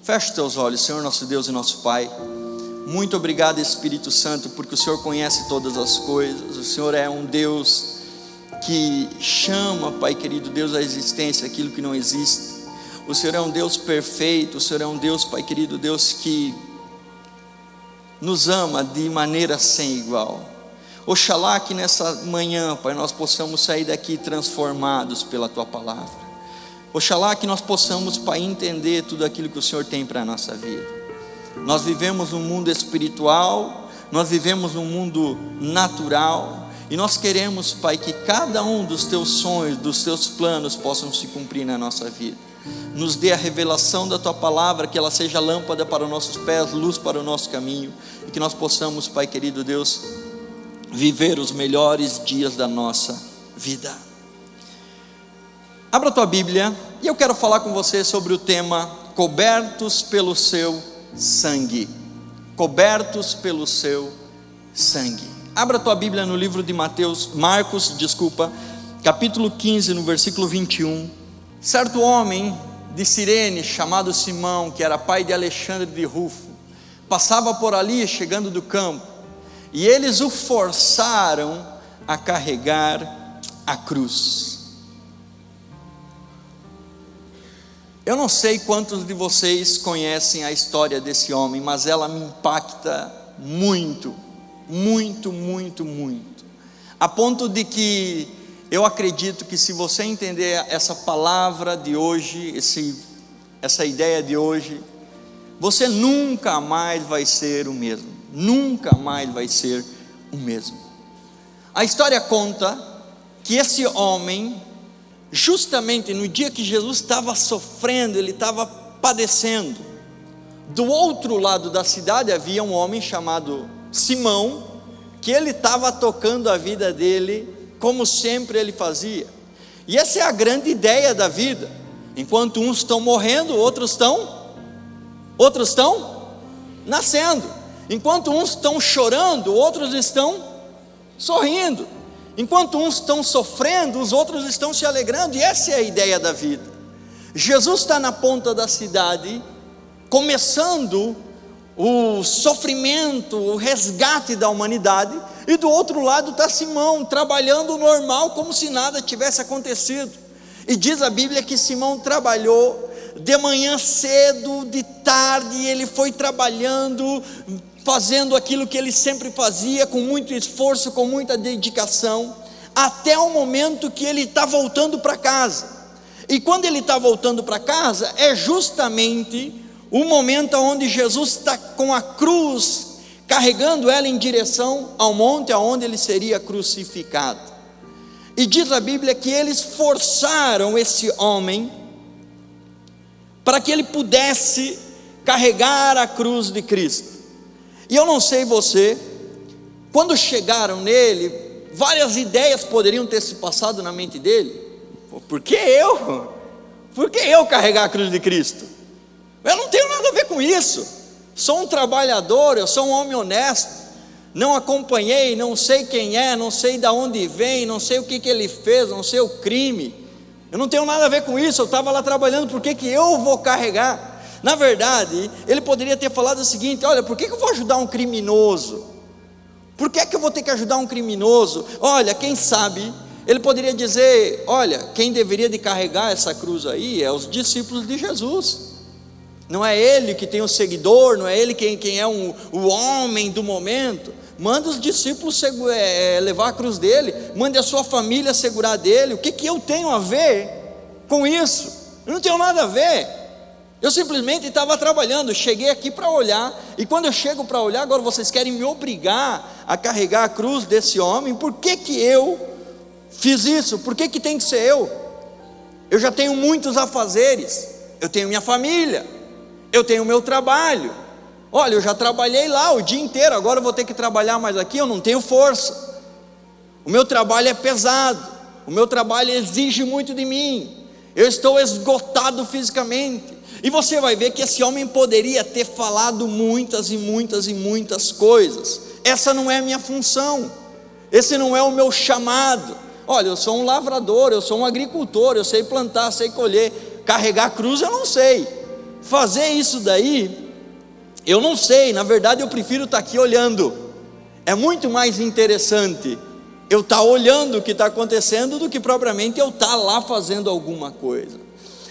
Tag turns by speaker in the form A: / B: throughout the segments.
A: Feche teus olhos, Senhor nosso Deus e nosso Pai. Muito obrigado, Espírito Santo, porque o Senhor conhece todas as coisas. O Senhor é um Deus que chama, Pai querido, Deus, à existência aquilo que não existe. O Senhor é um Deus perfeito. O Senhor é um Deus, Pai querido, Deus que nos ama de maneira sem igual. Oxalá que nessa manhã, Pai, nós possamos sair daqui transformados pela Tua palavra. Oxalá que nós possamos, Pai, entender tudo aquilo que o Senhor tem para a nossa vida. Nós vivemos um mundo espiritual, nós vivemos um mundo natural, e nós queremos, Pai, que cada um dos Teus sonhos, dos Teus planos possam se cumprir na nossa vida. Nos dê a revelação da Tua palavra, que ela seja lâmpada para os nossos pés, luz para o nosso caminho, e que nós possamos, Pai querido Deus, viver os melhores dias da nossa vida. Abra a tua Bíblia, e eu quero falar com você sobre o tema cobertos pelo seu sangue. Cobertos pelo seu sangue. Abra a tua Bíblia no livro de Marcos, capítulo 15, no versículo 21. Certo homem de Cirene, chamado Simão, que era pai de Alexandre de Rufo, passava por ali chegando do campo, e eles o forçaram a carregar a cruz. Eu não sei quantos de vocês conhecem a história desse homem, mas ela me impacta muito, muito, muito, muito, a ponto de que eu acredito que se você entender essa palavra de hoje, essa ideia de hoje, você nunca mais vai ser o mesmo, nunca mais vai ser o mesmo. A história conta que esse homem, justamente no dia que Jesus estava sofrendo, ele estava padecendo, do outro lado da cidade havia um homem chamado Simão, que ele estava tocando a vida dele, como sempre ele fazia. E essa é a grande ideia da vida. Enquanto uns estão morrendo, outros estão nascendo. Enquanto uns estão chorando, outros estão sorrindo. Enquanto uns estão sofrendo, os outros estão se alegrando, e essa é a ideia da vida. Jesus está na ponta da cidade, começando o sofrimento, o resgate da humanidade, e do outro lado está Simão, trabalhando normal, como se nada tivesse acontecido. E diz a Bíblia que Simão trabalhou de manhã cedo, de tarde, ele foi trabalhando, fazendo aquilo que ele sempre fazia, com muito esforço, com muita dedicação, até o momento que ele está voltando para casa. E quando ele está voltando para casa, é justamente o momento onde Jesus está com a cruz, carregando ela em direção ao monte aonde ele seria crucificado. E diz a Bíblia que eles forçaram esse homem para que ele pudesse carregar a cruz de Cristo. E eu não sei você, quando chegaram nele, várias ideias poderiam ter se passado na mente dele. Por que eu? Por que eu carregar a cruz de Cristo? Eu não tenho nada a ver com isso. Sou um trabalhador, eu sou um homem honesto. Não acompanhei, não sei quem é, não sei de onde vem, não sei o que ele fez, não sei o crime. Eu não tenho nada a ver com isso, eu estava lá trabalhando, por que eu vou carregar? Na verdade, ele poderia ter falado o seguinte: olha, por que eu vou ajudar um criminoso? Por que eu vou ter que ajudar um criminoso? Olha, quem sabe, ele poderia dizer: olha, quem deveria de carregar essa cruz aí é os discípulos de Jesus. Não é ele que tem o seguidor, não é ele quem é o homem do momento. Manda os discípulos levar a cruz dele, mande a sua família segurar dele. O que eu tenho a ver com isso? Eu não tenho nada a ver. Eu simplesmente estava trabalhando, cheguei aqui para olhar, e quando eu chego para olhar, agora vocês querem me obrigar a carregar a cruz desse homem. Por que eu fiz isso? Por que tem que ser eu? Eu já tenho muitos afazeres, eu tenho minha família, eu tenho meu trabalho. Olha, eu já trabalhei lá o dia inteiro, agora eu vou ter que trabalhar mais aqui, eu não tenho força. O meu trabalho é pesado, o meu trabalho exige muito de mim, eu estou esgotado fisicamente. E você vai ver que esse homem poderia ter falado muitas e muitas e muitas coisas. Essa não é a minha função, esse não é o meu chamado. Olha, eu sou um lavrador, eu sou um agricultor, eu sei plantar, sei colher. Carregar cruz eu não sei, fazer isso daí, eu não sei, na verdade eu prefiro estar aqui olhando. É muito mais interessante eu estar olhando o que está acontecendo do que propriamente eu estar lá fazendo alguma coisa.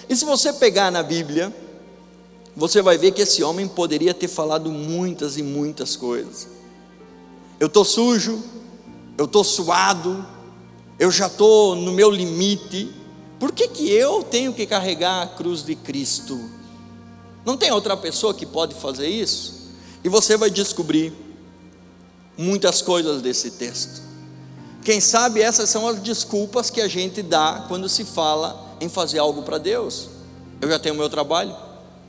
A: E se você pegar na Bíblia, você vai ver que esse homem poderia ter falado muitas e muitas coisas. Eu estou sujo, eu estou suado, eu já estou no meu limite, por que eu tenho que carregar a cruz de Cristo? Não tem outra pessoa que pode fazer isso? E você vai descobrir muitas coisas desse texto. Quem sabe essas são as desculpas que a gente dá quando se fala em fazer algo para Deus. Eu já tenho o meu trabalho,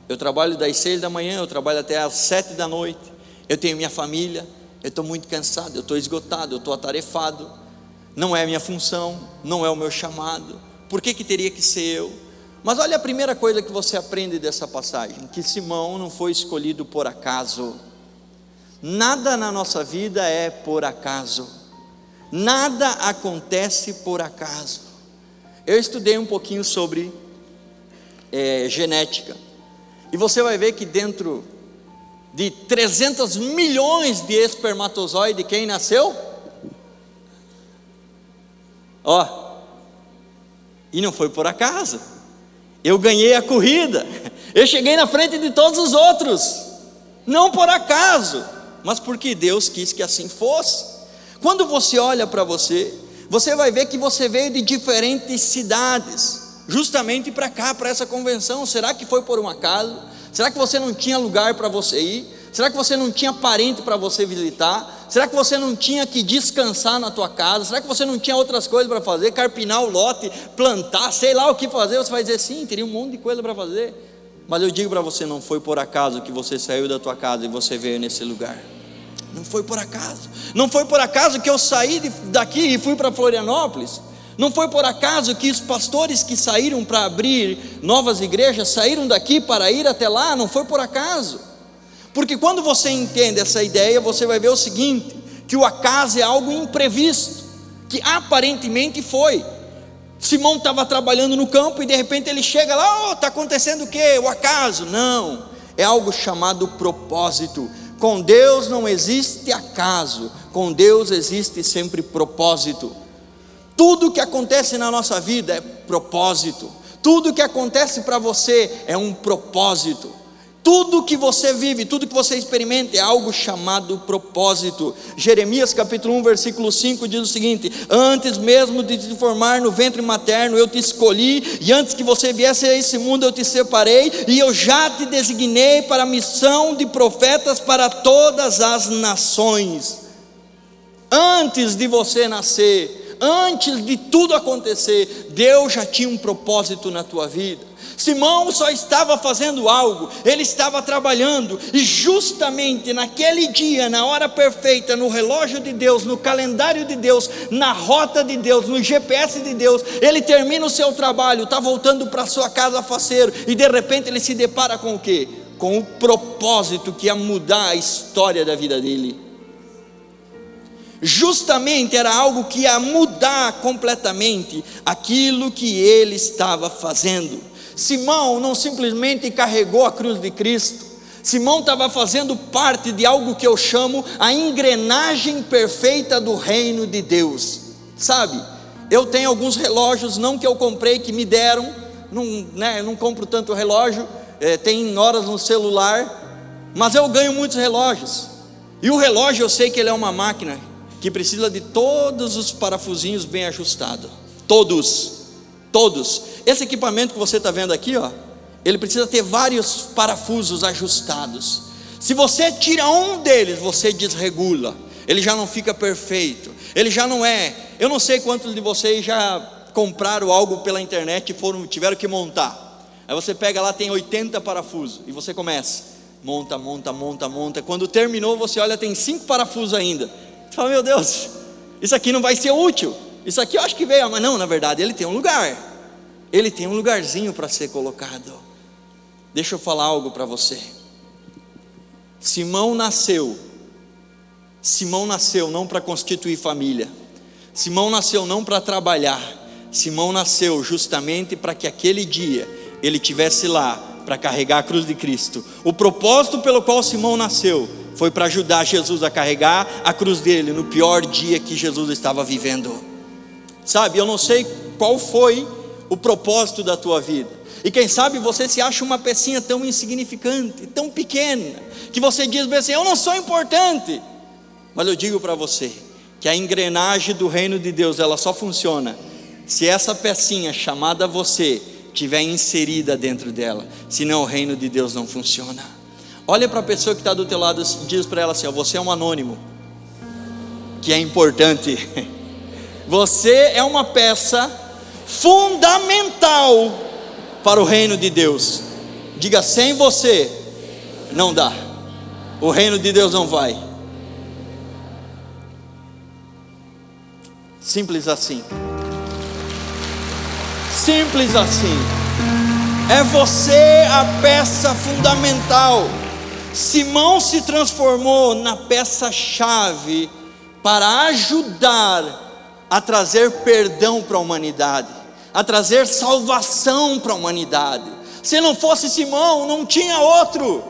A: eu trabalho das 6 da manhã, eu trabalho até às 7 da noite, eu tenho minha família, eu estou muito cansado, eu estou esgotado, eu estou atarefado, não é a minha função, não é o meu chamado, por que teria que ser eu? Mas olha a primeira coisa que você aprende dessa passagem, que Simão não foi escolhido por acaso. Nada na nossa vida é por acaso, nada acontece por acaso. Eu estudei um pouquinho sobre genética, e você vai ver que dentro de 300 milhões de espermatozoides, quem nasceu? E não foi por acaso. Eu ganhei a corrida, eu cheguei na frente de todos os outros, não por acaso, mas porque Deus quis que assim fosse. Quando você olha para você, você vai ver que você veio de diferentes cidades, justamente para cá, para essa convenção. Será que foi por um acaso? Será que você não tinha lugar para você ir? Será que você não tinha parente para você visitar? Será que você não tinha que descansar na tua casa? Será que você não tinha outras coisas para fazer? Carpinar o lote, plantar, sei lá o que fazer? Você vai dizer sim, teria um monte de coisa para fazer. Mas eu digo para você, não foi por acaso que você saiu da tua casa e você veio nesse lugar. Não foi por acaso. Não foi por acaso que eu saí daqui e fui para Florianópolis. Não foi por acaso que os pastores que saíram para abrir novas igrejas saíram daqui para ir até lá. Não foi por acaso. Porque quando você entende essa ideia, você vai ver o seguinte, que o acaso é algo imprevisto, que aparentemente foi. Simão estava trabalhando no campo e de repente ele chega lá, está acontecendo o quê? O acaso? Não, é algo chamado propósito. Com Deus não existe acaso, com Deus existe sempre propósito. Tudo que acontece na nossa vida é propósito, tudo que acontece para você é um propósito. Tudo que você vive, tudo que você experimenta é algo chamado propósito. Jeremias capítulo 1 versículo 5 diz o seguinte: antes mesmo de te formar no ventre materno eu te escolhi, e antes que você viesse a esse mundo eu te separei, e eu já te designei para a missão de profetas para todas as nações. Antes de você nascer, antes de tudo acontecer, Deus já tinha um propósito na tua vida. Simão só estava fazendo algo, ele estava trabalhando, e justamente naquele dia, na hora perfeita, no relógio de Deus, no calendário de Deus, na rota de Deus, no GPS de Deus, ele termina o seu trabalho, está voltando para sua casa faceiro, e de repente ele se depara com o quê? Com o propósito que ia mudar a história da vida dele. Justamente era algo que ia mudar completamente aquilo que ele estava fazendo. Simão não simplesmente carregou a cruz de Cristo, Simão estava fazendo parte de algo que eu chamo a engrenagem perfeita do reino de Deus. Sabe, eu tenho alguns relógios, não que eu comprei, que me deram, eu não compro tanto relógio, tem horas no celular, mas eu ganho muitos relógios, e o relógio eu sei que ele é uma máquina que precisa de todos os parafusinhos bem ajustados, todos. Esse equipamento que você está vendo aqui, ele precisa ter vários parafusos ajustados. Se você tira um deles, você desregula, ele já não fica perfeito, ele já não é. Eu não sei quantos de vocês já compraram algo pela internet e tiveram que montar. Aí você pega lá, tem 80 parafusos, e você começa, monta. Quando terminou, você olha, tem 5 parafusos ainda. Você fala, meu Deus, isso aqui não vai ser útil. Isso aqui eu acho que veio, mas não, na verdade ele tem um lugar, ele tem um lugarzinho para ser colocado. Deixa eu falar algo para você. Simão nasceu não para constituir família, Simão nasceu não para trabalhar, Simão nasceu justamente para que aquele dia ele estivesse lá para carregar a cruz de Cristo. O propósito pelo qual Simão nasceu foi para ajudar Jesus a carregar a cruz dele no pior dia que Jesus estava vivendo. Sabe, eu não sei qual foi o propósito da tua vida, e quem sabe você se acha uma pecinha tão insignificante, tão pequena, que você diz bem assim: eu não sou importante. Mas eu digo para você que a engrenagem do reino de Deus, ela só funciona se essa pecinha chamada você estiver inserida dentro dela, senão o reino de Deus não funciona. Olha para a pessoa que está do teu lado e diz para ela assim: ó, você é um anônimo, que é importante. Você é uma peça fundamental para o reino de Deus. Diga: sem você não dá, o reino de Deus não vai. Simples assim. Simples assim. É você a peça fundamental. Simão se transformou na peça-chave para ajudar a trazer perdão para a humanidade, a trazer salvação para a humanidade. Se não fosse Simão, não tinha outro.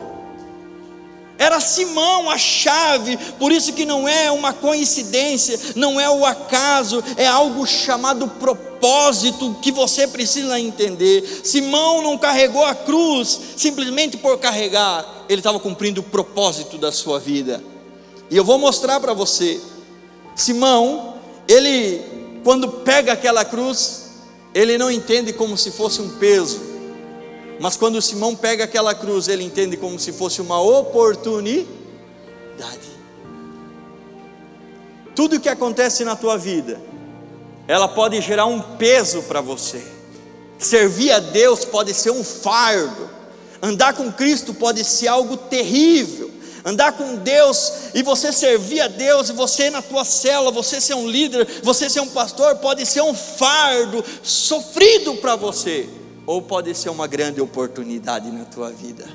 A: Era Simão a chave. Por isso que não é uma coincidência, não é o acaso, é algo chamado propósito que você precisa entender. Simão não carregou a cruz simplesmente por carregar, ele estava cumprindo o propósito da sua vida. E eu vou mostrar para você. Simão, ele quando pega aquela cruz, ele não entende como se fosse um peso, mas quando Simão pega aquela cruz, ele entende como se fosse uma oportunidade. Tudo que acontece na tua vida, ela pode gerar um peso para você. Servir a Deus pode ser um fardo. Andar com Cristo pode ser algo terrível. Andar com Deus e você servir a Deus, e você na tua célula, você ser um líder, você ser um pastor, pode ser um fardo sofrido para você, ou pode ser uma grande oportunidade na tua vida.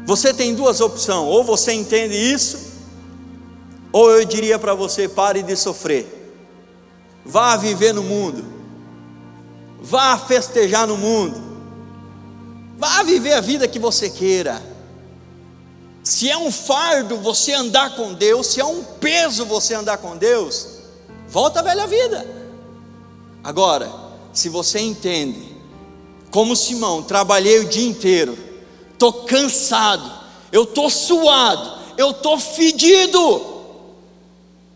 A: Você tem duas opções: ou você entende isso, ou eu diria para você: pare de sofrer, vá viver no mundo, vá festejar no mundo, vá viver a vida que você queira. Se é um fardo você andar com Deus, se é um peso você andar com Deus, volta à velha vida. Agora, se você entende, como Simão, trabalhei o dia inteiro, estou cansado, eu estou suado, eu estou fedido,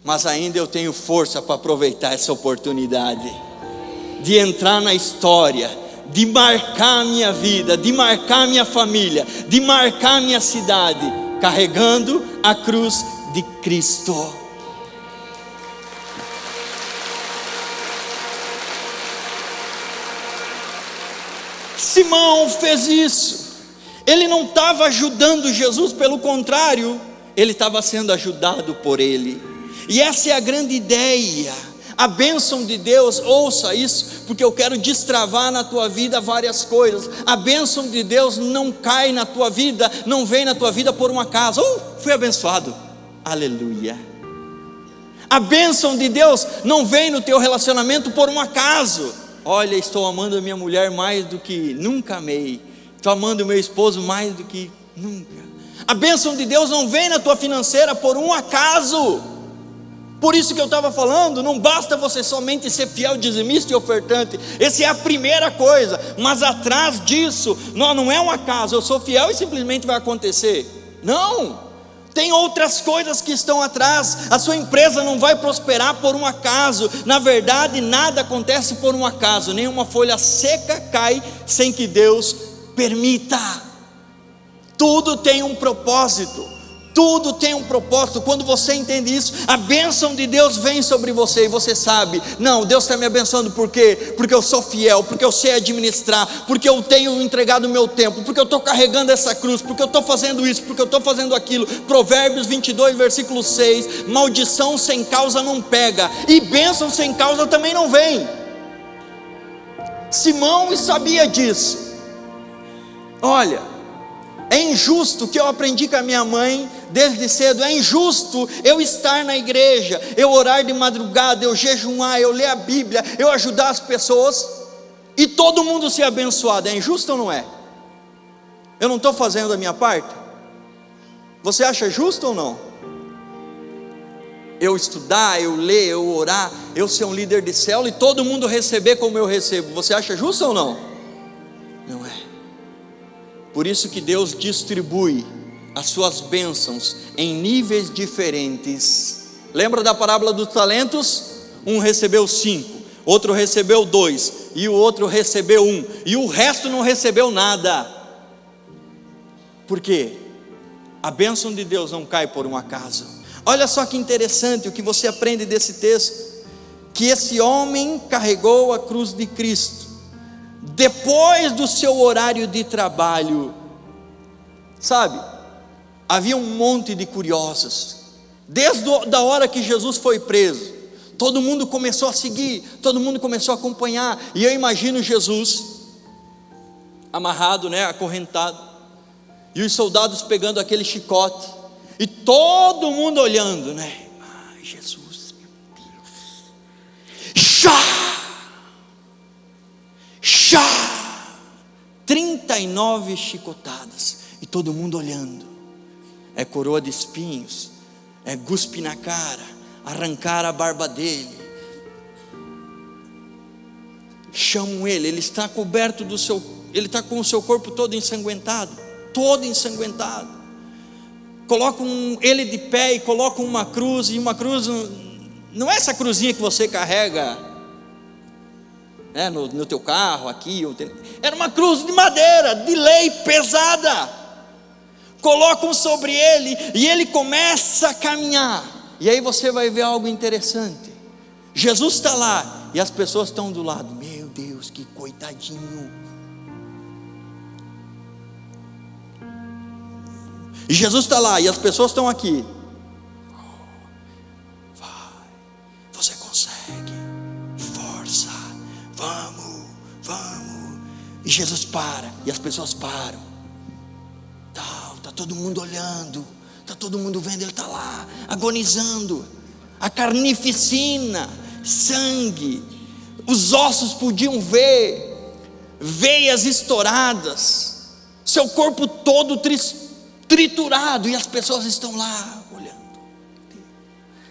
A: mas ainda eu tenho força para aproveitar essa oportunidade de entrar na história, de marcar a minha vida, de marcar a minha família, de marcar a minha cidade, carregando a cruz de Cristo. Simão fez isso. Ele não estava ajudando Jesus, pelo contrário, ele estava sendo ajudado por ele. E essa é a grande ideia. A bênção de Deus, ouça isso, porque eu quero destravar na tua vida várias coisas. A bênção de Deus não cai na tua vida, não vem na tua vida por um acaso. Fui abençoado, aleluia. A bênção de Deus não vem no teu relacionamento por um acaso. Olha, estou amando a minha mulher mais do que nunca amei, estou amando o meu esposo mais do que nunca. A bênção de Deus não vem na tua financeira por um acaso. Por isso que eu estava falando, não basta você somente ser fiel, dizimista e ofertante. Essa é a primeira coisa, mas atrás disso, não é um acaso, eu sou fiel e simplesmente vai acontecer. Não, tem outras coisas que estão atrás. A sua empresa não vai prosperar por um acaso. Na verdade, nada acontece por um acaso. Nenhuma folha seca cai sem que Deus permita. Tudo tem um propósito. Tudo tem um propósito. Quando você entende isso, a bênção de Deus vem sobre você, e você sabe: não, Deus está me abençoando, por quê? Porque eu sou fiel, porque eu sei administrar, porque eu tenho entregado o meu tempo, porque eu estou carregando essa cruz, porque eu estou fazendo isso, porque eu estou fazendo aquilo. Provérbios 22, versículo 6, maldição sem causa não pega, e bênção sem causa também não vem. Simão sabia disso. Olha, é injusto, que eu aprendi com a minha mãe desde cedo, é injusto eu estar na igreja, eu orar de madrugada, eu jejuar, eu ler a Bíblia, eu ajudar as pessoas, e todo mundo ser abençoado, é injusto ou não é? Eu não estou fazendo a minha parte? Você acha justo ou não? Eu estudar, eu ler, eu orar, eu ser um líder de célula e todo mundo receber como eu recebo, você acha justo ou não? Não é. Por isso que Deus distribui as suas bênçãos em níveis diferentes. Lembra da parábola dos talentos? Um recebeu 5, outro recebeu 2, e o outro recebeu 1, e o resto não recebeu nada. Por quê? A bênção de Deus não cai por um acaso. Olha só que interessante o que você aprende desse texto, que esse homem carregou a cruz de Cristo, depois do seu horário de trabalho. Sabe, havia um monte de curiosos, desde a hora que Jesus foi preso, todo mundo começou a seguir, todo mundo começou a acompanhar, e eu imagino Jesus, amarrado, acorrentado, e os soldados pegando aquele chicote, e todo mundo olhando, ai Jesus, meu Deus, chá, 39 chicotadas, e todo mundo olhando, é coroa de espinhos, é cuspe na cara, arrancar a barba dele, chamam ele está coberto ele está com o seu corpo todo ensanguentado, colocam ele de pé e colocam uma cruz, e uma cruz, não é essa cruzinha que você carrega, no teu carro aqui, era uma cruz de madeira, de lei, pesada, colocam sobre ele, e ele começa a caminhar, e aí você vai ver algo interessante, Jesus está lá, e as pessoas estão do lado, meu Deus, que coitadinho, e Jesus está lá, e as pessoas estão aqui, vai, você consegue, força, vamos, e Jesus para, e as pessoas param, está todo mundo olhando, está todo mundo vendo, ele está lá, agonizando, a carnificina, sangue, os ossos podiam ver, veias estouradas, seu corpo todo triturado, e as pessoas estão lá olhando.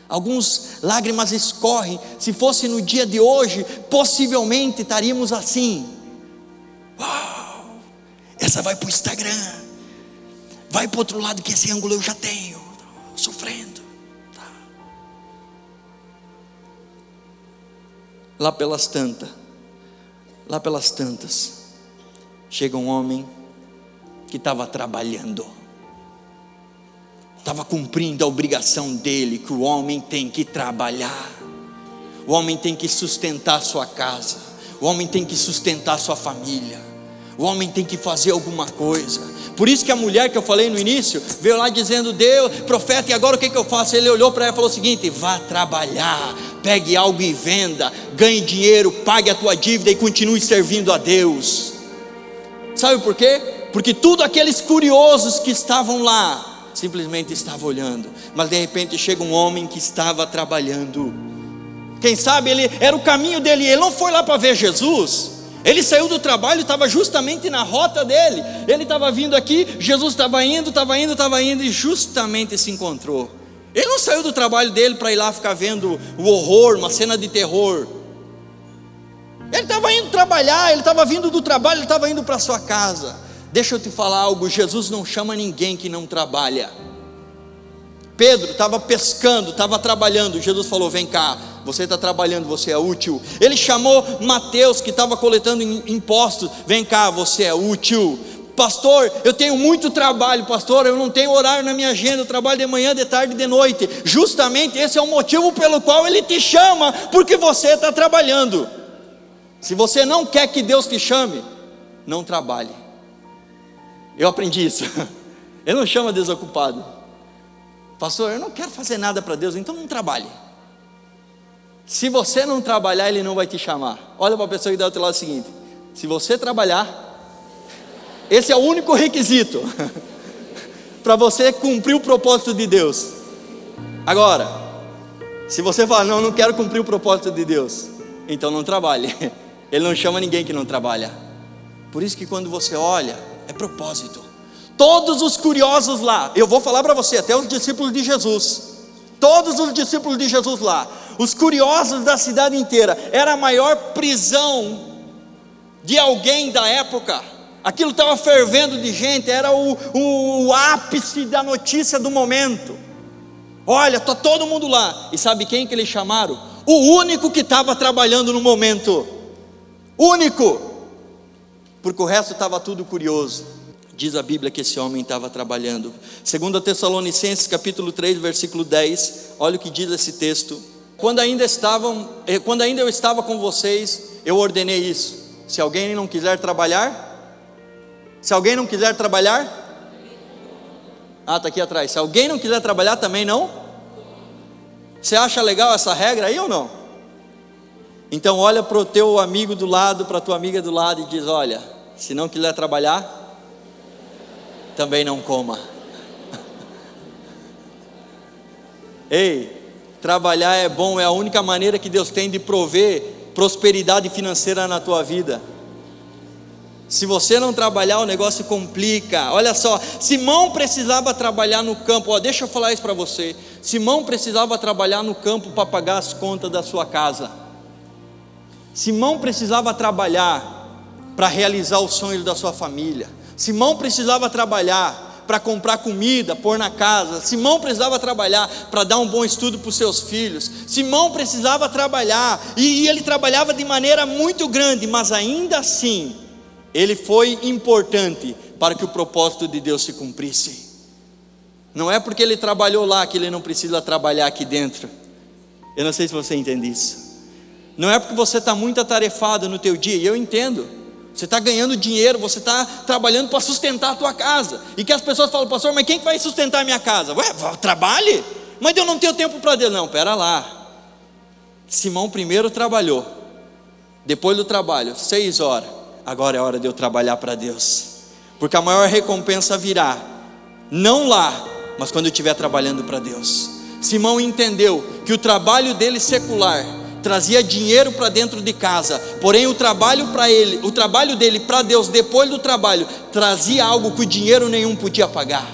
A: Alguns lágrimas escorrem. Se fosse no dia de hoje, possivelmente estaríamos assim, uau, essa vai para o Instagram, vai para o outro lado, que esse ângulo eu já tenho, sofrendo, tá. Lá pelas tantas, chega um homem que estava trabalhando, estava cumprindo a obrigação dele, que o homem tem que trabalhar, o homem tem que sustentar sua casa, o homem tem que sustentar sua família, o homem tem que fazer alguma coisa. Por isso que a mulher que eu falei no início, veio lá dizendo, Deus, profeta, e agora o que eu faço? Ele olhou para ela e falou o seguinte, vá trabalhar, pegue algo e venda, ganhe dinheiro, pague a tua dívida e continue servindo a Deus. Sabe por quê? Porque tudo aqueles curiosos que estavam lá, simplesmente estava olhando, mas de repente chega um homem que estava trabalhando. Quem sabe ele era o caminho dele, ele não foi lá para ver Jesus, ele saiu do trabalho, estava justamente na rota dele, ele estava vindo aqui, Jesus estava indo e justamente se encontrou. Ele não saiu do trabalho dele para ir lá ficar vendo o horror, uma cena de terror. Ele estava indo trabalhar, ele estava vindo do trabalho, ele estava indo para sua casa. Deixa eu te falar algo, Jesus não chama ninguém que não trabalha. Pedro estava pescando, estava trabalhando, Jesus falou, vem cá, você está trabalhando, você é útil. Ele chamou Mateus, que estava coletando impostos, vem cá, você é útil. Pastor, eu tenho muito trabalho, pastor, eu não tenho horário na minha agenda, eu trabalho de manhã, de tarde, de noite. Justamente esse é o motivo pelo qual ele te chama, porque você está trabalhando. Se você não quer que Deus te chame, não trabalhe. Eu aprendi isso. Ele não chama desocupado. Pastor, eu não quero fazer nada para Deus, então não trabalhe. Se você não trabalhar, Ele não vai te chamar. Olha para a pessoa que dá do outro lado o seguinte: se você trabalhar, esse é o único requisito para você cumprir o propósito de Deus. Agora, se você falar, não quero cumprir o propósito de Deus, então não trabalhe. Ele não chama ninguém que não trabalha. Por isso que quando você olha, é propósito. Todos os curiosos lá, eu vou falar para você, até os discípulos de Jesus, todos os discípulos de Jesus lá, os curiosos da cidade inteira, era a maior prisão de alguém da época. Aquilo estava fervendo de gente, era o ápice da notícia do momento. Olha, está todo mundo lá. E sabe quem que eles chamaram? O único que estava trabalhando no momento. Único. Porque o resto estava tudo curioso. Diz a Bíblia que esse homem estava trabalhando. 2 Tessalonicenses capítulo 3, versículo 10. Olha o que diz esse texto. Quando ainda eu estava com vocês, eu ordenei isso. Se alguém não quiser trabalhar, está aqui atrás. Se alguém não quiser trabalhar, também não. Você acha legal essa regra aí ou não? Então olha para o teu amigo do lado, para a tua amiga do lado e diz: olha, se não quiser trabalhar, também não coma. Ei, trabalhar é bom, é a única maneira que Deus tem de prover prosperidade financeira na tua vida. Se você não trabalhar, o negócio complica. Olha só, Simão precisava trabalhar no campo. Deixa eu falar isso para você. Simão precisava trabalhar no campo para pagar as contas da sua casa. Simão precisava trabalhar para realizar os sonhos da sua família. Simão precisava trabalhar para comprar comida, pôr na casa. Simão precisava trabalhar para dar um bom estudo para os seus filhos. Simão precisava trabalhar, e ele trabalhava de maneira muito grande, mas ainda assim ele foi importante para que o propósito de Deus se cumprisse. Não é porque ele trabalhou lá que ele não precisa trabalhar aqui dentro. Eu não sei se você entende isso. Não é porque você está muito atarefado no teu dia, e eu entendo. Você está ganhando dinheiro, você está trabalhando para sustentar a tua casa. E que as pessoas falam: pastor, mas quem que vai sustentar a minha casa? Ué, trabalhe? Mas eu não tenho tempo para Deus. Não, pera lá. Simão primeiro trabalhou. Depois do trabalho, 6 horas. Agora é hora de eu trabalhar para Deus. Porque a maior recompensa virá, não lá, mas quando eu estiver trabalhando para Deus. Simão entendeu que o trabalho dele secular trazia dinheiro para dentro de casa, porém o trabalho dele para Deus depois do trabalho trazia algo que o dinheiro nenhum podia pagar.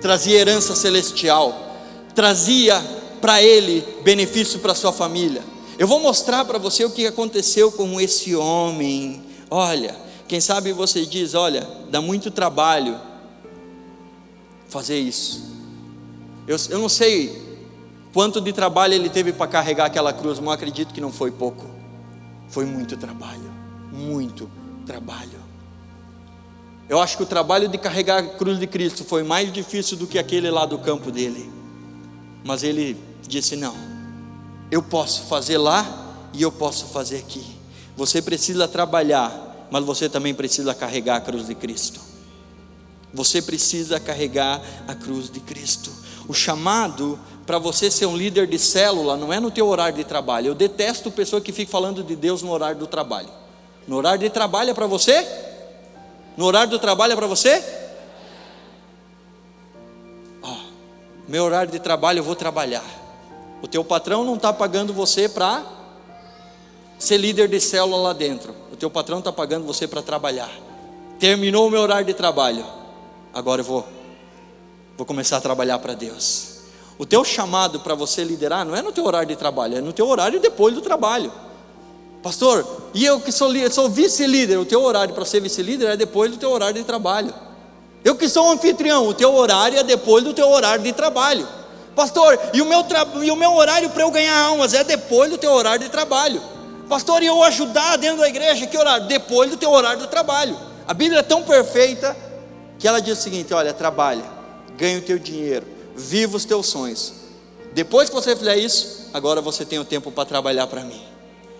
A: Trazia herança celestial, trazia para ele benefício para sua família. Eu vou mostrar para você o que aconteceu com esse homem. Olha, quem sabe você diz: olha, dá muito trabalho fazer isso. Eu não sei quanto de trabalho ele teve para carregar aquela cruz, mas eu acredito que não foi pouco. Foi muito trabalho, muito trabalho. Eu acho que o trabalho de carregar a cruz de Cristo foi mais difícil do que aquele lá do campo dele. Mas ele disse: não, eu posso fazer lá e eu posso fazer aqui. Você precisa trabalhar, mas você também precisa carregar a cruz de Cristo. Você precisa carregar a cruz de Cristo. O chamado para você ser um líder de célula não é no teu horário de trabalho. Eu detesto pessoa que fica falando de Deus no horário do trabalho. No horário de trabalho é para você? No horário do trabalho é para você? Meu horário de trabalho eu vou trabalhar. O teu patrão não está pagando você para ser líder de célula lá dentro. O teu patrão está pagando você para trabalhar. Terminou o meu horário de trabalho, agora eu vou começar a trabalhar para Deus. O teu chamado para você liderar não é no teu horário de trabalho, é no teu horário depois do trabalho. Pastor, e eu que sou vice-líder, o teu horário para ser vice-líder é depois do teu horário de trabalho. Eu que sou um anfitrião, o teu horário é depois do teu horário de trabalho. Pastor, e o meu horário para eu ganhar almas é depois do teu horário de trabalho. Pastor, e eu ajudar dentro da igreja, que horário? Depois do teu horário de trabalho. A Bíblia é tão perfeita que ela diz o seguinte: olha, trabalha, ganha o teu dinheiro, viva os teus sonhos. Depois que você fizer isso, agora você tem o tempo para trabalhar para mim.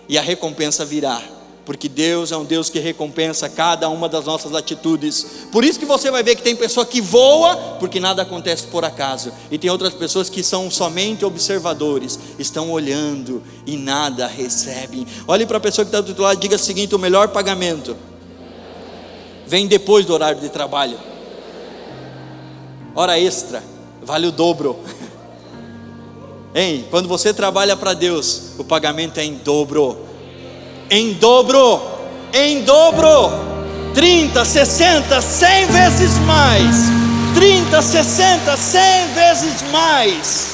A: E a recompensa virá, porque Deus é um Deus que recompensa cada uma das nossas atitudes. Por isso que você vai ver que tem pessoa que voa, porque nada acontece por acaso. E tem outras pessoas que são somente observadores, estão olhando e nada recebem. Olhe para a pessoa que está do outro lado e diga o seguinte: o melhor pagamento vem depois do horário de trabalho. Hora extra vale o dobro. Hein? Quando você trabalha para Deus, o pagamento é em dobro. em dobro, 30, 60, 100 vezes mais, 30, 60, 100 vezes mais.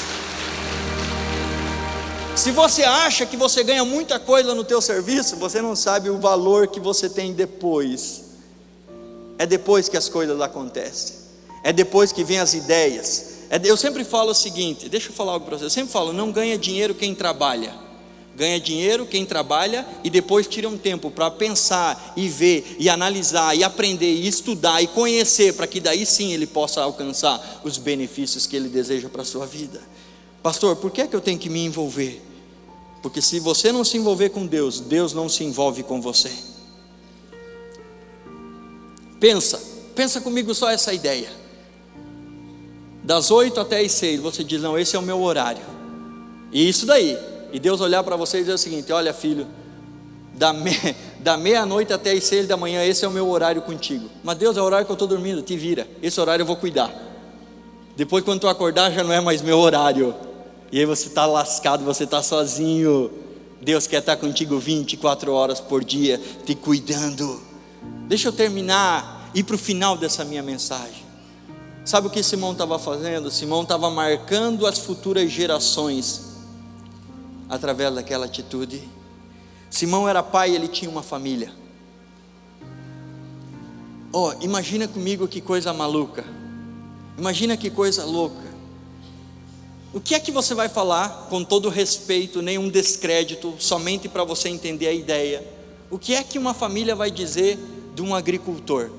A: Se você acha que você ganha muita coisa no teu serviço, você não sabe o valor que você tem depois. É depois que as coisas acontecem, é depois que vem as ideias. Eu sempre falo o seguinte, deixa eu falar algo para você, eu sempre falo, não ganha dinheiro quem trabalha, ganha dinheiro quem trabalha e depois tira um tempo para pensar e ver e analisar e aprender e estudar e conhecer, para que daí sim ele possa alcançar os benefícios que ele deseja para a sua vida. Pastor, por que é que eu tenho que me envolver? Porque se você não se envolver com Deus, Deus não se envolve com você. Pensa comigo só essa ideia. Das 8 até as 6, você diz, não, esse é o meu horário. E isso daí. E Deus olhar para você e dizer o seguinte, olha filho, da meia-noite até as 6 da manhã, esse é o meu horário contigo. Mas Deus, é o horário que eu estou dormindo, te vira. Esse horário eu vou cuidar. Depois quando tu acordar já não é mais meu horário. E aí você está lascado, você está sozinho. Deus quer estar contigo 24 horas por dia, te cuidando. Deixa eu terminar, ir para o final dessa minha mensagem. Sabe o que Simão estava fazendo? Simão estava marcando as futuras gerações através daquela atitude. Simão era pai, ele tinha uma família. Imagina comigo que coisa maluca. Imagina que coisa louca. O que é que você vai falar, com todo respeito, nenhum descrédito, somente para você entender a ideia? O que é que uma família vai dizer de um agricultor?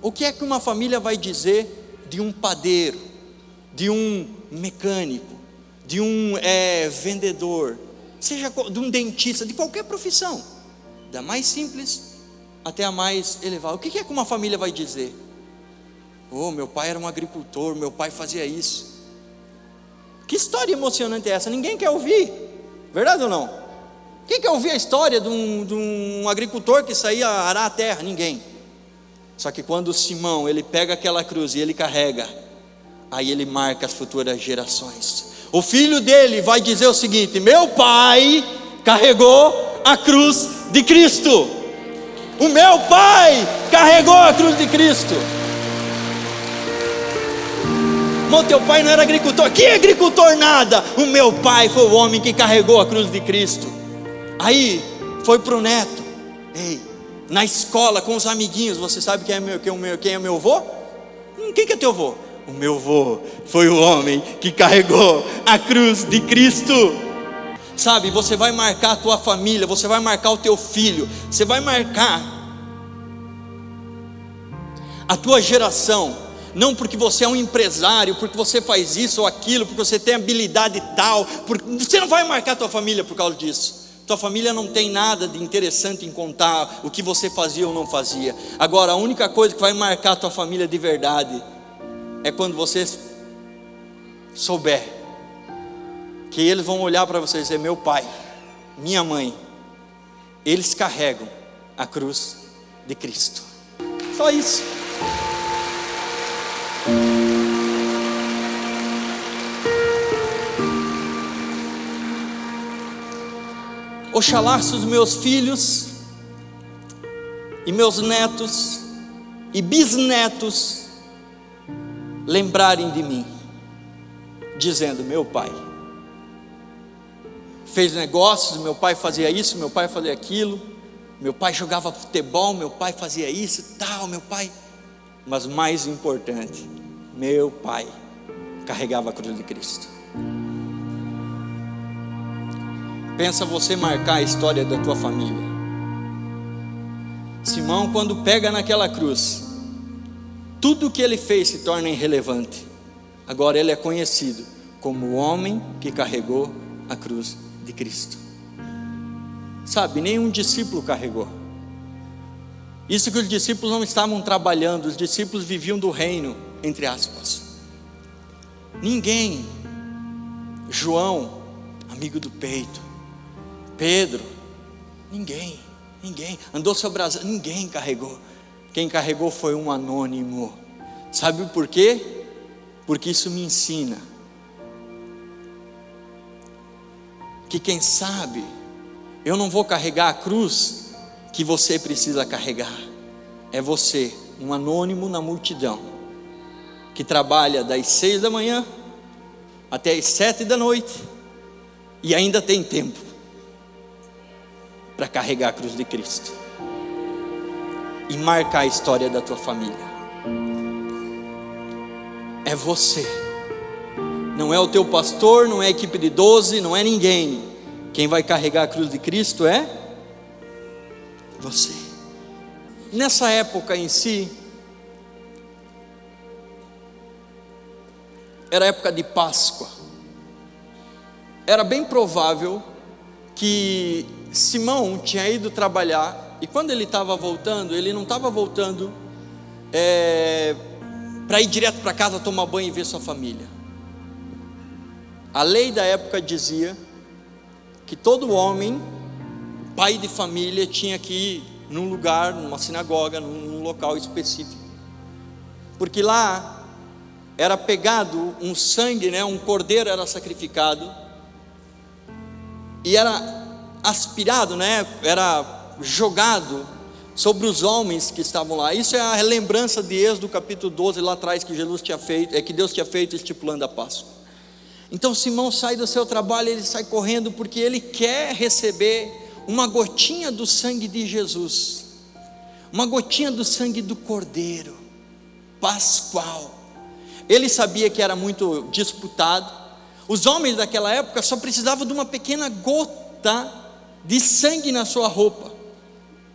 A: O que é que uma família vai dizer de um padeiro, de um mecânico, de um vendedor, seja de um dentista, de qualquer profissão, da mais simples até a mais elevada? O que é que uma família vai dizer? Meu pai era um agricultor, meu pai fazia isso. Que história emocionante é essa? Ninguém quer ouvir, verdade ou não? Quem quer ouvir a história de um agricultor que saía a arar a terra? Ninguém. Só que quando Simão, ele pega aquela cruz e ele carrega, aí ele marca as futuras gerações. O filho dele vai dizer o seguinte: meu pai carregou a cruz de Cristo. O meu pai carregou a cruz de Cristo. O teu pai não era agricultor. Que agricultor nada? O meu pai foi o homem que carregou a cruz de Cristo. Aí foi para o neto. Na escola com os amiguinhos, você sabe quem é meu avô? Quem que é teu avô? O meu avô foi o homem que carregou a cruz de Cristo. Sabe, você vai marcar a tua família, você vai marcar o teu filho, você vai marcar a tua geração. Não porque você é um empresário, porque você faz isso ou aquilo, porque você tem habilidade tal, você não vai marcar a tua família por causa disso. Tua família não tem nada de interessante em contar o que você fazia ou não fazia. Agora, a única coisa que vai marcar a tua família de verdade é quando você souber que eles vão olhar para você e dizer: meu pai, minha mãe, eles carregam a cruz de Cristo. Só isso. Oxalá se os meus filhos e meus netos e bisnetos lembrarem de mim, dizendo: meu pai fez negócios, meu pai fazia isso, meu pai fazia aquilo, meu pai jogava futebol, meu pai fazia isso e tal, meu pai. Mas mais importante, meu pai carregava a cruz de Cristo. Pensa você marcar a história da tua família. Simão, quando pega naquela cruz, tudo o que ele fez se torna irrelevante. Agora ele é conhecido como o homem que carregou a cruz de Cristo. Sabe, nenhum discípulo carregou. Isso que os discípulos não estavam trabalhando, os discípulos viviam do reino, entre aspas. Ninguém. João, amigo do peito. Pedro, ninguém andou sobre as, ninguém carregou. Quem carregou foi um anônimo. Sabe por quê? Porque isso me ensina que quem sabe Eu não vou carregar a cruz que você precisa carregar. É você, um anônimo na multidão, que trabalha das 6 da manhã até as 7 da noite e ainda tem tempo para carregar a cruz de Cristo e marcar a história da tua família. É você, não é o teu pastor, não é a equipe de 12, não é ninguém. Quem vai carregar a cruz de Cristo é você. Nessa época em si, era época de Páscoa. Era bem provável que Simão tinha ido trabalhar, e quando ele estava voltando, ele não estava voltando para ir direto para casa tomar banho e ver sua família. A lei da época dizia que todo homem, pai de família, tinha que ir num lugar, numa sinagoga, num local específico, porque lá era pegado um sangue, um cordeiro era sacrificado, e era aspirado, era jogado sobre os homens que estavam lá. Isso é a lembrança de Êxodo capítulo 12, lá atrás, que Jesus tinha feito, que Deus tinha feito estipulando a Páscoa. Então Simão sai do seu trabalho, ele sai correndo, porque ele quer receber uma gotinha do sangue de Jesus, uma gotinha do sangue do cordeiro pascual. Ele sabia que era muito disputado. Os homens daquela época só precisavam de uma pequena gota de sangue na sua roupa,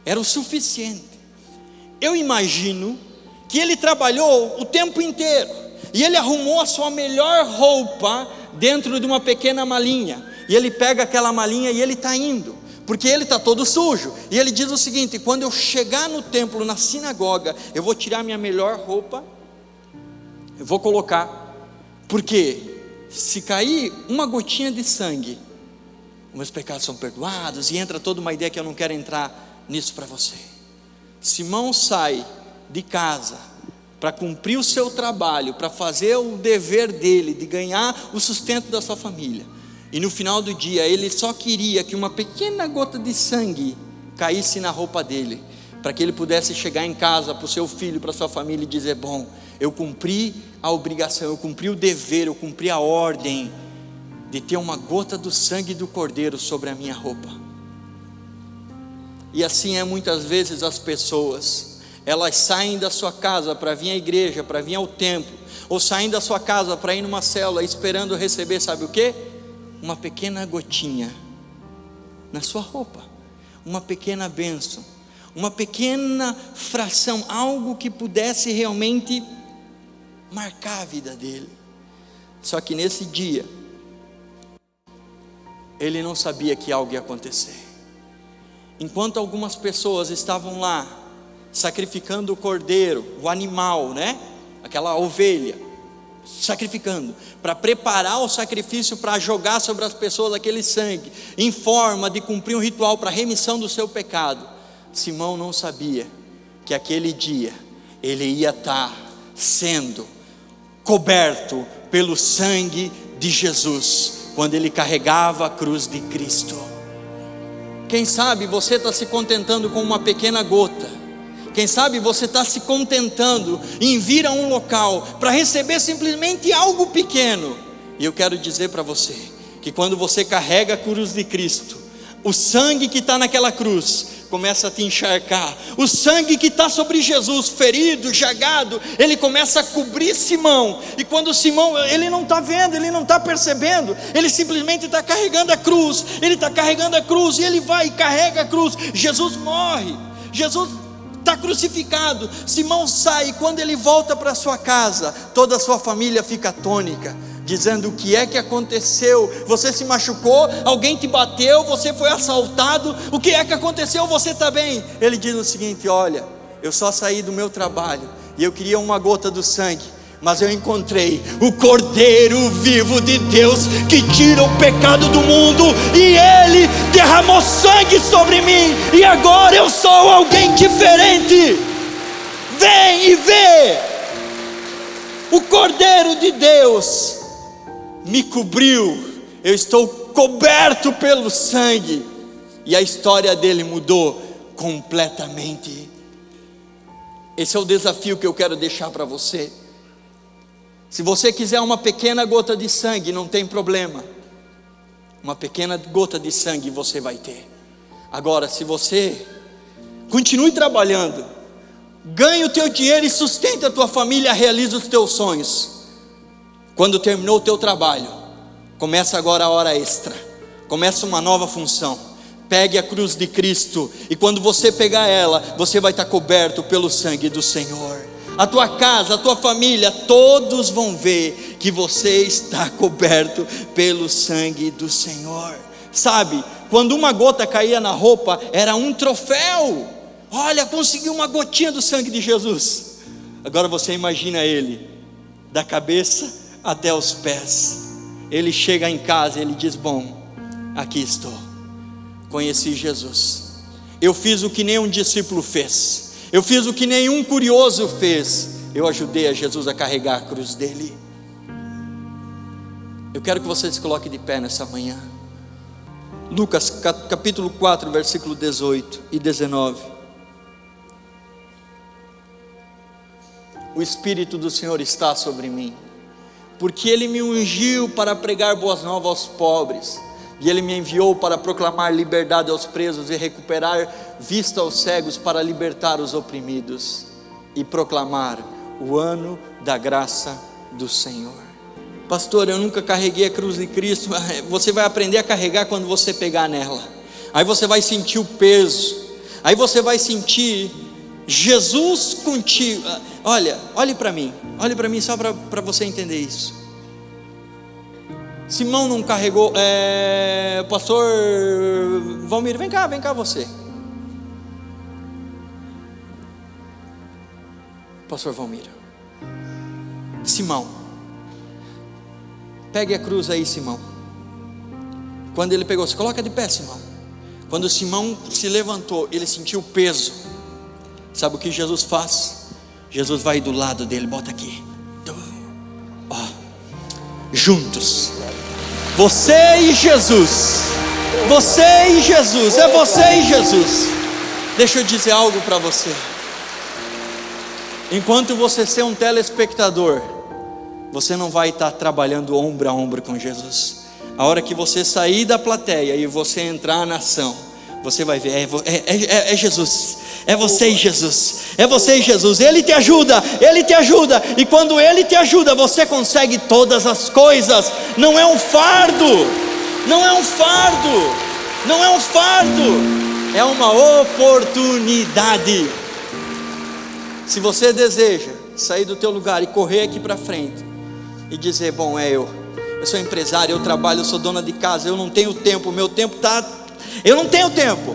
A: era o suficiente. Eu imagino que ele trabalhou o tempo inteiro, e ele arrumou a sua melhor roupa dentro de uma pequena malinha, e ele pega aquela malinha e ele está indo, porque ele está todo sujo, e ele diz o seguinte: quando eu chegar no templo, na sinagoga, eu vou tirar minha melhor roupa, eu vou colocar, porque se cair uma gotinha de sangue, meus pecados são perdoados. E entra toda uma ideia que eu não quero entrar nisso para você. Simão sai de casa para cumprir o seu trabalho, para fazer o dever dele, de ganhar o sustento da sua família, e no final do dia ele só queria que uma pequena gota de sangue caísse na roupa dele, para que ele pudesse chegar em casa para o seu filho, para a sua família, e dizer: bom, eu cumpri a obrigação, eu cumpri o dever, eu cumpri a ordem de ter uma gota do sangue do cordeiro sobre a minha roupa. E assim é muitas vezes as pessoas, elas saem da sua casa para vir à igreja, para vir ao templo, ou saem da sua casa para ir numa célula, esperando receber, sabe o que? Uma pequena gotinha na sua roupa, uma pequena bênção, uma pequena fração, algo que pudesse realmente marcar a vida dele. Só que nesse dia, ele não sabia que algo ia acontecer. Enquanto algumas pessoas estavam lá sacrificando o cordeiro, o animal, aquela ovelha, sacrificando, para preparar o sacrifício, para jogar sobre as pessoas aquele sangue, em forma de cumprir um ritual para remissão do seu pecado, Simão não sabia que aquele dia ele ia estar sendo coberto pelo sangue de Jesus, quando ele carregava a cruz de Cristo. Quem sabe você está se contentando com uma pequena gota. Quem sabe você está se contentando em vir a um local para receber simplesmente algo pequeno. E eu quero dizer para você que quando você carrega a cruz de Cristo, o sangue que está naquela cruz começa a te encharcar. O sangue que está sobre Jesus, ferido, jagado, ele começa a cobrir Simão. E quando Simão, ele não está vendo, ele não está percebendo, ele simplesmente está carregando a cruz. Ele está carregando a cruz, e ele vai e carrega a cruz. Jesus morre, Jesus está crucificado. Simão sai, e quando ele volta para sua casa, toda a sua família fica atônica, dizendo: o que é que aconteceu? Você se machucou? Alguém te bateu? Você foi assaltado? O que é que aconteceu? Você está bem? Ele diz o seguinte: olha, eu só saí do meu trabalho e eu queria uma gota do sangue, mas eu encontrei o Cordeiro vivo de Deus, que tira o pecado do mundo, e Ele derramou sangue sobre mim, e agora eu sou alguém diferente. Vem e vê. O Cordeiro de Deus me cobriu, eu estou coberto pelo sangue, e a história dele mudou completamente. Esse é o desafio que eu quero deixar para você. Se você quiser uma pequena gota de sangue, não tem problema. Uma pequena gota de sangue você vai ter. Agora, se você continue trabalhando, ganhe o teu dinheiro e sustente a tua família, realize os teus sonhos. Quando terminou o teu trabalho, começa agora a hora extra. Começa uma nova função. Pegue a cruz de Cristo, e quando você pegar ela, você vai estar coberto pelo sangue do Senhor. A tua casa, a tua família, todos vão ver que você está coberto pelo sangue do Senhor. Sabe, quando uma gota caía na roupa, era um troféu. Olha, consegui uma gotinha do sangue de Jesus. Agora você imagina ele, da cabeça até os pés. Ele chega em casa e ele diz: bom, aqui estou, conheci Jesus. Eu fiz o que nenhum discípulo fez. Eu fiz o que nenhum curioso fez. Eu ajudei a Jesus a carregar a cruz dele. Eu quero que você se coloque de pé nessa manhã. Lucas capítulo 4, versículo 18 e 19. O Espírito do Senhor está sobre mim, porque Ele me ungiu para pregar boas novas aos pobres, e Ele me enviou para proclamar liberdade aos presos e recuperar vista aos cegos, para libertar os oprimidos e proclamar o ano da graça do Senhor. Pastor, eu nunca carreguei a cruz de Cristo. Você vai aprender a carregar quando você pegar nela. Aí você vai sentir o peso. Aí você vai sentir Jesus contigo. Olhe para mim só para você entender isso. Simão não carregou. Pastor Valmir, vem cá você. Pastor Valmir, Simão, pegue a cruz aí, Simão. Quando ele pegou, se coloca de pé, Simão. Quando Simão se levantou, ele sentiu o peso. Sabe o que Jesus faz? Jesus vai do lado dele, bota aqui, juntos, você e Jesus, é você e Jesus. Deixa eu dizer algo para você. Enquanto você ser um telespectador, você não vai estar trabalhando ombro a ombro com Jesus. A hora que você sair da plateia e você entrar na ação, você vai ver, é Jesus, é você e Jesus, é você e Jesus. Ele te ajuda, e quando Ele te ajuda, você consegue todas as coisas. Não é um fardo, é uma oportunidade. Se você deseja sair do teu lugar e correr aqui para frente e dizer: bom, eu sou empresário, eu trabalho, eu sou dona de casa, eu não tenho tempo, eu não tenho tempo.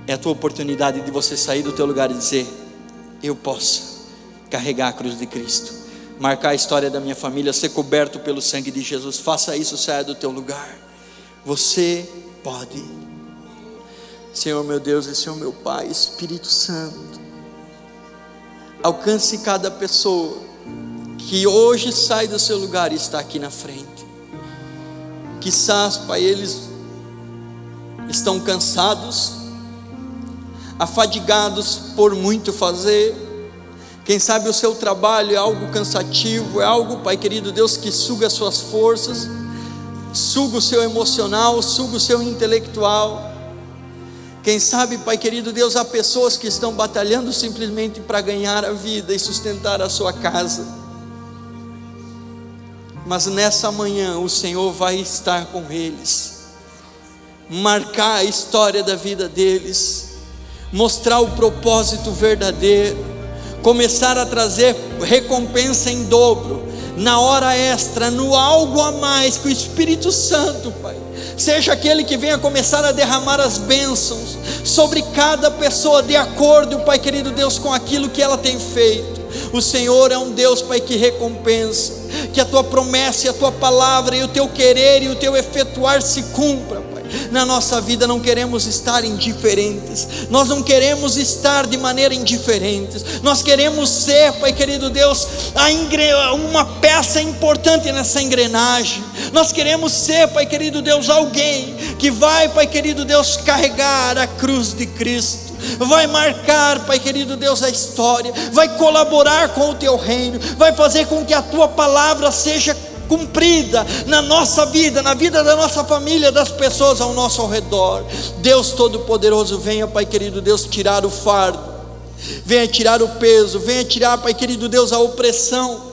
A: É a tua oportunidade de você sair do teu lugar e dizer: eu posso carregar a cruz de Cristo, marcar a história da minha família, ser coberto pelo sangue de Jesus. Faça isso, saia do teu lugar. Você pode. Senhor meu Deus e Senhor meu Pai, Espírito Santo, alcance cada pessoa que hoje sai do seu lugar e está aqui na frente. Quizás, Pai, eles estão cansados, afadigados por muito fazer. Quem sabe o seu trabalho é algo cansativo, é algo, Pai querido Deus, que suga as suas forças, suga o seu emocional, suga o seu intelectual. Quem sabe, Pai querido Deus, há pessoas que estão batalhando simplesmente para ganhar a vida e sustentar a sua casa. Mas nessa manhã o Senhor vai estar com eles, marcar a história da vida deles, mostrar o propósito verdadeiro, começar a trazer recompensa em dobro, na hora extra, no algo a mais, que o Espírito Santo, Pai, seja aquele que venha começar a derramar as bênçãos sobre cada pessoa, de acordo, Pai querido Deus, com aquilo que ela tem feito. O Senhor é um Deus, Pai, que recompensa. Que a tua promessa e a tua palavra e o teu querer e o teu efetuar se cumpra, Pai. na nossa vida não queremos estar indiferentes, nós não queremos estar de maneira indiferente, nós queremos ser, Pai querido Deus, uma peça importante nessa engrenagem. Nós queremos ser, Pai querido Deus, alguém que vai, Pai querido Deus, carregar a cruz de Cristo, vai marcar, Pai querido Deus, a história, vai colaborar com o Teu reino, vai fazer com que a Tua palavra seja cumprida na nossa vida, na vida da nossa família, das pessoas ao nosso redor. Deus Todo-Poderoso, venha, Pai querido Deus, tirar o fardo, venha tirar o peso, venha tirar, Pai querido Deus, a opressão,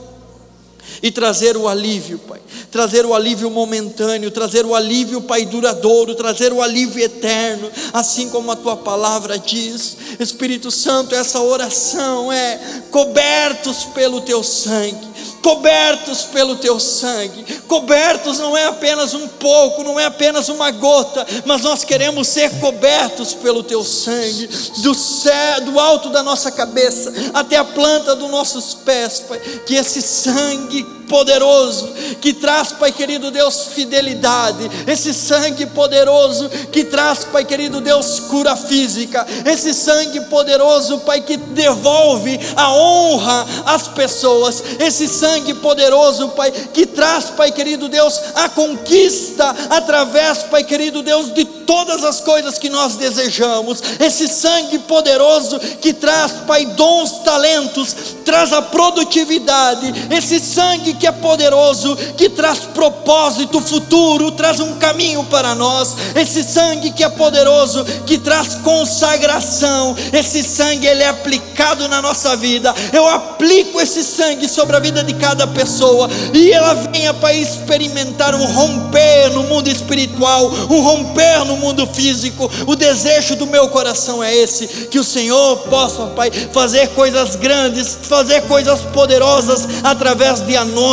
A: e trazer o alívio, Pai, trazer o alívio momentâneo, trazer o alívio, Pai, duradouro, trazer o alívio eterno, assim como a Tua palavra diz. Espírito Santo, essa oração é: cobertos pelo Teu sangue, cobertos pelo Teu sangue. Cobertos não é apenas um pouco, não é apenas uma gota, mas nós queremos ser cobertos pelo Teu sangue, do céu, do alto da nossa cabeça até a planta dos nossos pés, Pai. Que esse sangue poderoso que traz, Pai querido Deus, fidelidade, esse sangue poderoso que traz, Pai querido Deus, cura física, esse sangue poderoso, Pai, que devolve a honra às pessoas, esse sangue poderoso, Pai, que traz, Pai querido Deus, a conquista através, Pai querido Deus, de todas as coisas que nós desejamos, esse sangue poderoso que traz, Pai, dons, talentos, traz a produtividade, esse sangue que é poderoso, que traz propósito, futuro, traz um caminho para nós, esse sangue que é poderoso, que traz consagração, esse sangue ele é aplicado na nossa vida. Eu aplico esse sangue sobre a vida de cada pessoa, e ela venha para experimentar um romper no mundo espiritual, um romper no mundo físico. O desejo do meu coração é esse, que o Senhor possa, Pai, fazer coisas grandes, fazer coisas poderosas através de anônimos,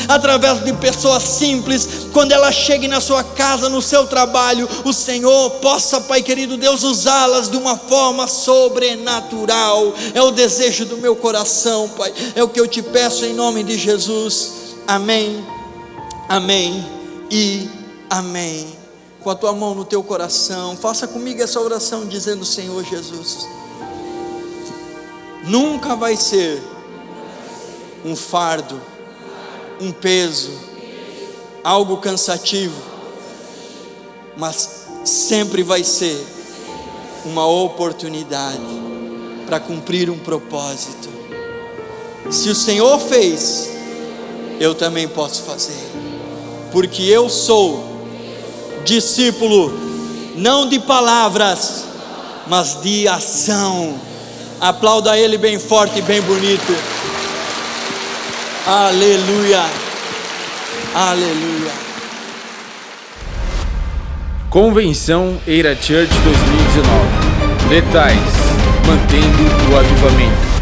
A: através de pessoas simples. Quando ela chegue na sua casa, no seu trabalho, o Senhor possa, Pai querido Deus, usá-las de uma forma sobrenatural. É o desejo do meu coração, Pai, é o que eu te peço em nome de Jesus. Amém, amém e amém. Com a tua mão no teu coração, faça comigo essa oração dizendo: Senhor Jesus, nunca vai ser um fardo, um peso, algo cansativo, mas sempre vai ser uma oportunidade para cumprir um propósito. Se o Senhor fez, eu também posso fazer, porque eu sou discípulo não de palavras, mas de ação. Aplauda Ele bem forte e bem bonito. Aleluia, aleluia.
B: Convenção Eira Church 2019. Letais, mantendo o avivamento.